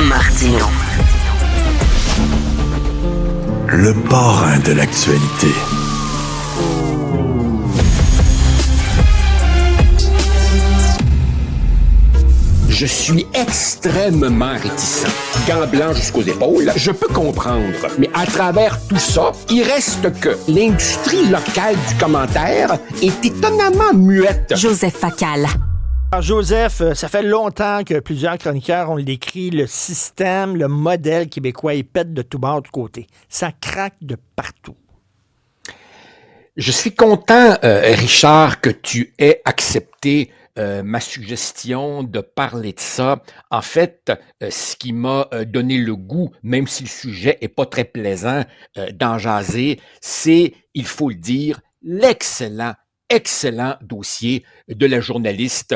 Martino. Le parrain de l'actualité. Je suis extrêmement réticent. Gants blancs jusqu'aux épaules, je peux comprendre. Mais à travers tout ça, il reste que l'industrie locale du commentaire est étonnamment muette. Joseph Facal. Alors Joseph, ça fait longtemps que plusieurs chroniqueurs ont décrit le système, le modèle québécois, il pète de tout bord, de côté. Ça craque de partout. Je suis content, Richard, que tu aies accepté ma suggestion de parler de ça. En fait, ce qui m'a donné le goût, même si le sujet est pas très plaisant d'en jaser, c'est, il faut le dire, l'excellent dossier de la journaliste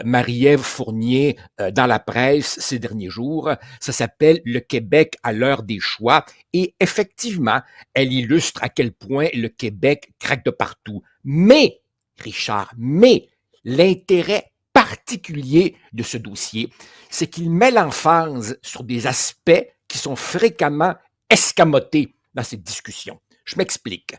Marie-Ève Fournier dans la presse ces derniers jours. Ça s'appelle « Le Québec à l'heure des choix » et effectivement, elle illustre à quel point le Québec craque de partout. Mais, Richard, l'intérêt particulier de ce dossier, c'est qu'il met l'emphase sur des aspects qui sont fréquemment escamotés dans cette discussion. Je m'explique.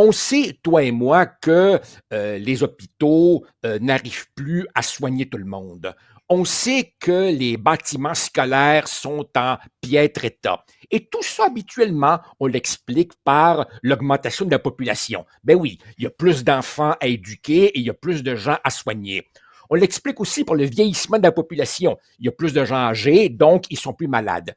On sait, toi et moi, que les hôpitaux n'arrivent plus à soigner tout le monde. On sait que les bâtiments scolaires sont en piètre état. Et tout ça, habituellement, on l'explique par l'augmentation de la population. Ben oui, il y a plus d'enfants à éduquer et il y a plus de gens à soigner. On l'explique aussi par le vieillissement de la population. Il y a plus de gens âgés, donc ils sont plus malades.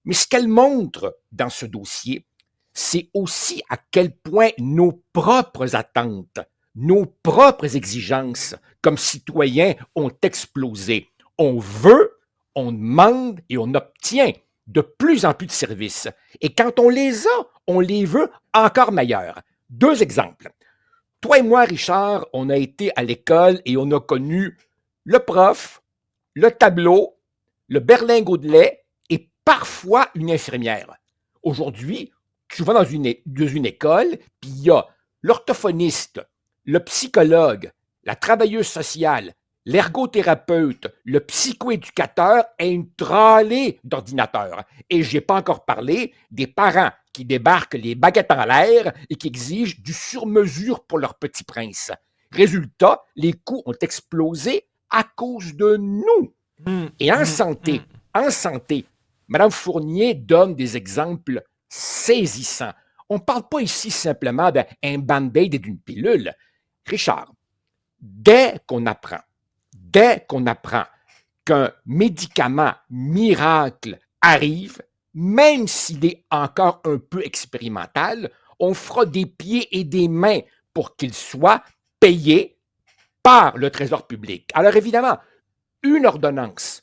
Mais ce qu'elle montre dans ce dossier, c'est aussi à quel point nos propres attentes, nos propres exigences comme citoyens ont explosé. On veut, on demande et on obtient de plus en plus de services. Et quand on les a, on les veut encore meilleurs. 2 exemples. Toi et moi, Richard, on a été à l'école et on a connu le prof, le tableau, le berlingot de lait et parfois une infirmière. Aujourd'hui, tu vas dans une école, puis il y a l'orthophoniste, le psychologue, la travailleuse sociale, l'ergothérapeute, le psychoéducateur et une tralée d'ordinateurs. Et je n'ai pas encore parlé des parents qui débarquent les baguettes en l'air et qui exigent du sur-mesure pour leur petit prince. Résultat, les coûts ont explosé à cause de nous. Et en santé, Mme Fournier donne des exemples saisissants. On ne parle pas ici simplement d'un band-aid et d'une pilule. Richard, dès qu'on apprend qu'un médicament miracle arrive, même s'il est encore un peu expérimental, on fera des pieds et des mains pour qu'il soit payé par le Trésor public. Alors évidemment, une ordonnance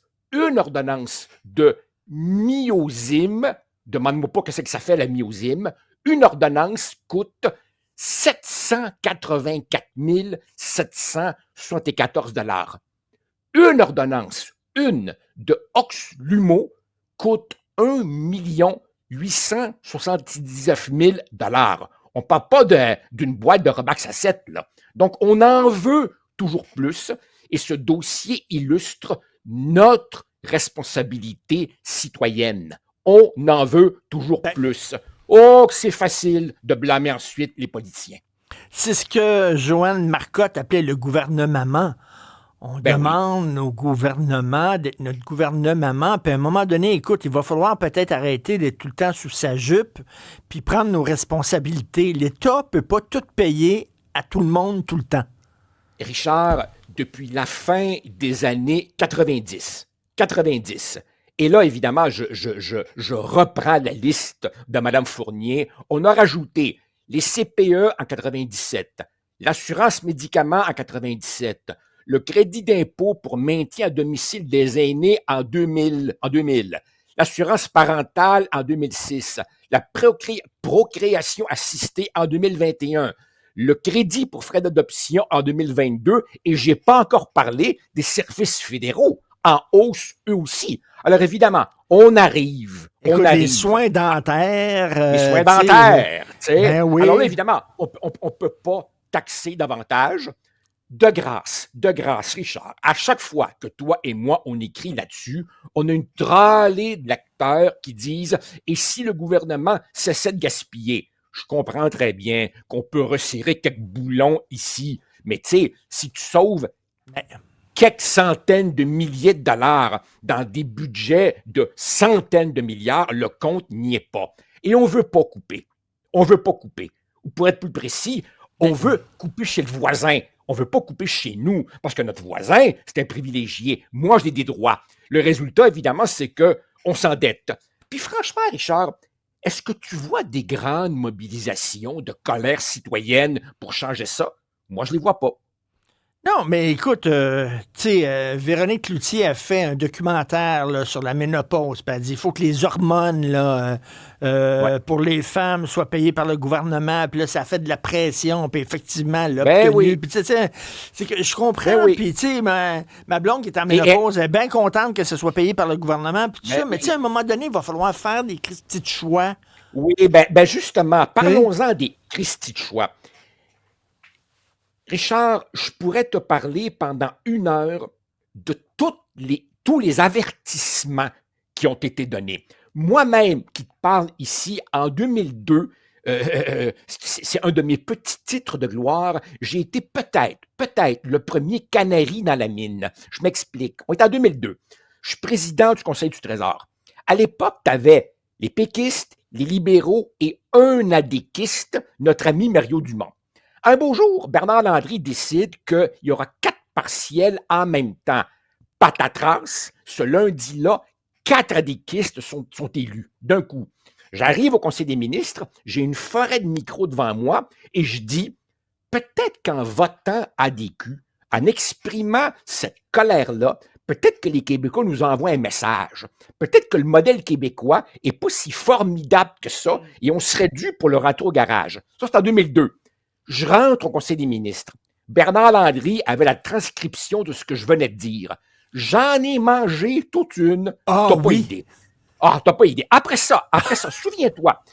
de myosime, demande-moi pas ce que ça fait la myosime, une ordonnance coûte 784 774 $. Une ordonnance, de Oxlumo coûte 1 879 000 $. On ne parle pas d'une boîte de Robax à 7, là. Donc, on en veut toujours plus et ce dossier illustre notre responsabilité citoyenne. On en veut toujours plus. Oh, que c'est facile de blâmer ensuite les politiciens. C'est ce que Joanne Marcotte appelait le gouvernement. On demande au gouvernement d'être notre gouvernement, puis à un moment donné, écoute, il va falloir peut-être arrêter d'être tout le temps sous sa jupe, puis prendre nos responsabilités. L'État ne peut pas tout payer à tout le monde tout le temps. Richard, depuis la fin des années 90, et là, évidemment, je reprends la liste de Mme Fournier, on a rajouté les CPE en 97, l'assurance médicaments en 97, le crédit d'impôt pour maintien à domicile des aînés en 2000, l'assurance parentale en 2006, la procréation assistée en 2021, le crédit pour frais d'adoption en 2022, et je n'ai pas encore parlé des services fédéraux en hausse eux aussi. Alors évidemment, on arrive. Les soins dentaires. Les soins dentaires. Ben oui. Alors là, évidemment, on ne peut pas taxer davantage. de grâce, Richard, à chaque fois que toi et moi, on écrit là-dessus, on a une tralée de lecteurs qui disent « Et si le gouvernement cessait de gaspiller? » Je comprends très bien qu'on peut resserrer quelques boulons ici, mais tu sais, si tu sauves quelques centaines de milliers de dollars dans des budgets de centaines de milliards, le compte n'y est pas. Et on veut pas couper. On veut pas couper. Ou pour être plus précis, on veut couper chez le voisin. On veut pas couper chez nous, parce que notre voisin, c'est un privilégié. Moi, j'ai des droits. Le résultat, évidemment, c'est qu'on s'endette. Puis franchement, Richard, est-ce que tu vois des grandes mobilisations de colère citoyenne pour changer ça? Moi, je les vois pas. Non, mais écoute, tu sais, Véronique Cloutier a fait un documentaire là, sur la ménopause. Puis elle dit il faut que les hormones là, Ouais. pour les femmes soient payées par le gouvernement. Puis là, ça fait de la pression. Puis effectivement, elle l'a Ben obtenu. oui, Puis tu sais, c'est que je comprends. ben oui. Puis tu sais, ma blonde qui est en Et, ménopause, elle est bien contente que ce soit payé par le gouvernement. Puis tout ben ça. Mais tu sais, à oui. un moment donné, il va falloir faire des petits choix. Oui, ben justement, Tu sais? parlons-en des Christi de choix. Richard, je pourrais te parler pendant 1 heure de tous les avertissements qui ont été donnés. Moi-même qui te parle ici en 2002, c'est un de mes petits titres de gloire, j'ai été peut-être le premier canari dans la mine. Je m'explique. On est en 2002. Je suis président du Conseil du Trésor. À l'époque, tu avais les péquistes, les libéraux et un adéquiste, notre ami Mario Dumont. Un beau jour, Bernard Landry décide qu'il y aura 4 partiels en même temps. Patatras, ce lundi-là, 4 adéquistes sont élus d'un coup. J'arrive au Conseil des ministres, j'ai une forêt de micros devant moi et je dis, peut-être qu'en votant ADQ, en exprimant cette colère-là, peut-être que les Québécois nous envoient un message. Peut-être que le modèle québécois n'est pas si formidable que ça et on serait dû pour le retour au garage. Ça, c'est en 2002. Je rentre au Conseil des ministres. Bernard Landry avait la transcription de ce que je venais de dire. J'en ai mangé toute une. Ah T'as pas oui. idée. Ah, t'as pas idée. Après ça, souviens-toi,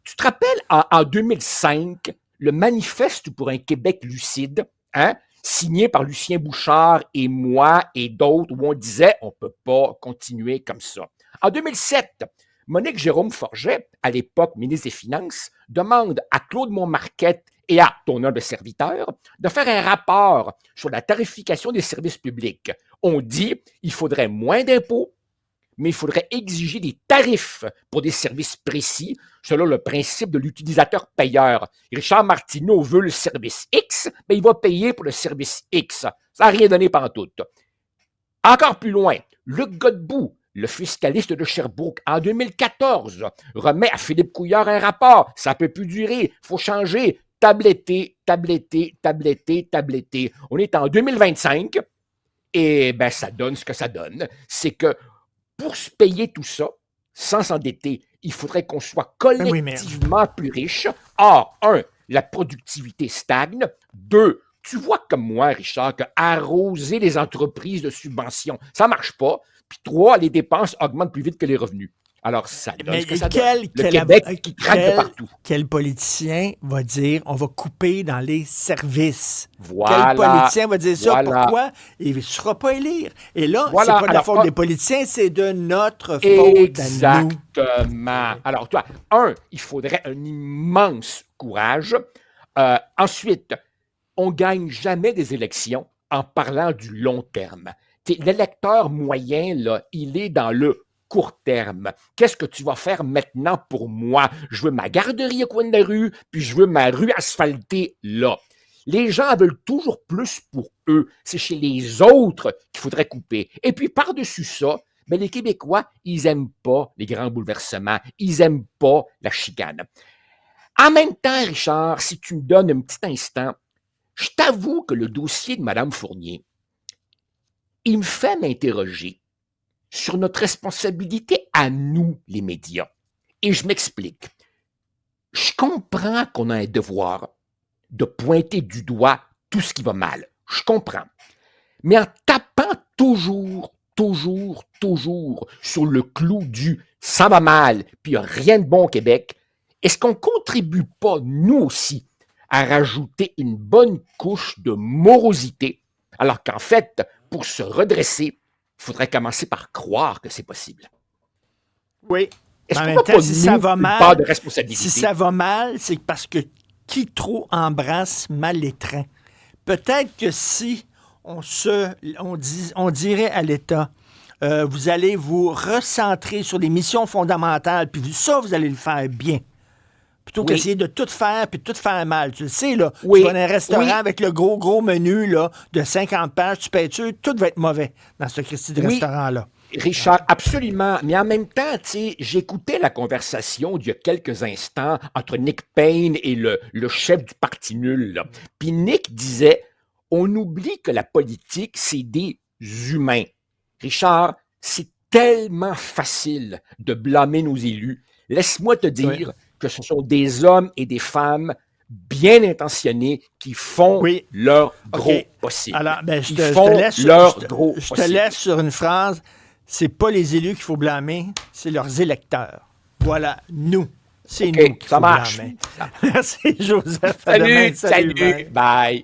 tu te rappelles en 2005, le manifeste pour un Québec lucide, hein, signé par Lucien Bouchard et moi et d'autres, où on disait on ne peut pas continuer comme ça. En 2007, Monique Jérôme Forget, à l'époque ministre des Finances, demande à Claude Montmarquette et à ton humble serviteur de faire un rapport sur la tarification des services publics. On dit il faudrait moins d'impôts, mais il faudrait exiger des tarifs pour des services précis selon le principe de l'utilisateur payeur. Richard Martineau veut le service X, mais il va payer pour le service X. Ça n'a rien donné pantoute. Encore plus loin, Luc Godbout, le fiscaliste de Sherbrooke, en 2014, remet à Philippe Couillard un rapport. Ça ne peut plus durer, il faut changer. Tabletter. On est en 2025 et ben, ça donne ce que ça donne. C'est que pour se payer tout ça, sans s'endetter, il faudrait qu'on soit Oui, mais collectivement plus riche. Or, 1, la productivité stagne. 2, tu vois comme moi, Richard, que arroser les entreprises de subventions, ça ne marche pas. Puis 3, les dépenses augmentent plus vite que les revenus. Alors, ça donne Mais ce que ça donne. Le Québec qui craque de partout. quel politicien va dire on va couper dans les services? Voilà. Quel politicien va dire ça? Voilà. Pourquoi? Il ne sera pas élire. Et là, Voilà. c'est pas de la Alors, faute des politiciens, c'est de notre faute à nous. Exactement. Alors, toi, 1, il faudrait un immense courage. Ensuite, on ne gagne jamais des élections en parlant du long terme. L'électeur moyen, là, il est dans le court terme. Qu'est-ce que tu vas faire maintenant pour moi? Je veux ma garderie au coin de la rue, puis je veux ma rue asphaltée là. Les gens veulent toujours plus pour eux. C'est chez les autres qu'il faudrait couper. Et puis, par-dessus ça, ben, les Québécois, ils n'aiment pas les grands bouleversements. Ils n'aiment pas la chicane. En même temps, Richard, si tu me donnes un petit instant, je t'avoue que le dossier de Mme Fournier, il me fait m'interroger sur notre responsabilité à nous, les médias. Et je m'explique. Je comprends qu'on a un devoir de pointer du doigt tout ce qui va mal. Je comprends. Mais en tapant toujours sur le clou du « ça va mal, puis il n'y a rien de bon au Québec », est-ce qu'on ne contribue pas, nous aussi, à rajouter une bonne couche de morosité, alors qu'en fait, pour se redresser, il faudrait commencer par croire que c'est possible. Oui. Est-ce En qu'on même n'a temps, pas, si nous, ça va une part de mal, responsabilité? si ça va mal, c'est parce que qui trop embrasse mal l'étreint. Peut-être que si on dirait à l'État, vous allez vous recentrer sur les missions fondamentales, puis ça, vous allez le faire bien. Plutôt Oui. qu'essayer de tout faire, puis de tout faire mal. Tu le sais, là, Oui. tu vas dans un restaurant Oui. avec le gros menu là, de 50 pages, tu payes sûr, tout va être mauvais dans ce Christy de Oui. restaurant-là. Richard, absolument. Mais en même temps, tu sais, j'écoutais la conversation d'il y a quelques instants entre Nick Payne et le chef du Parti nul, là. Puis Nick disait, on oublie que la politique, c'est des humains. Richard, c'est tellement facile de blâmer nos élus. Laisse-moi te dire que ce sont des hommes et des femmes bien intentionnés qui font leur gros possible. Alors, ben, je te laisse sur une phrase. C'est pas les élus qu'il faut blâmer, c'est leurs électeurs. Voilà, nous. C'est nous qu'il faut blâmer. Merci, Joseph. Salut, bye.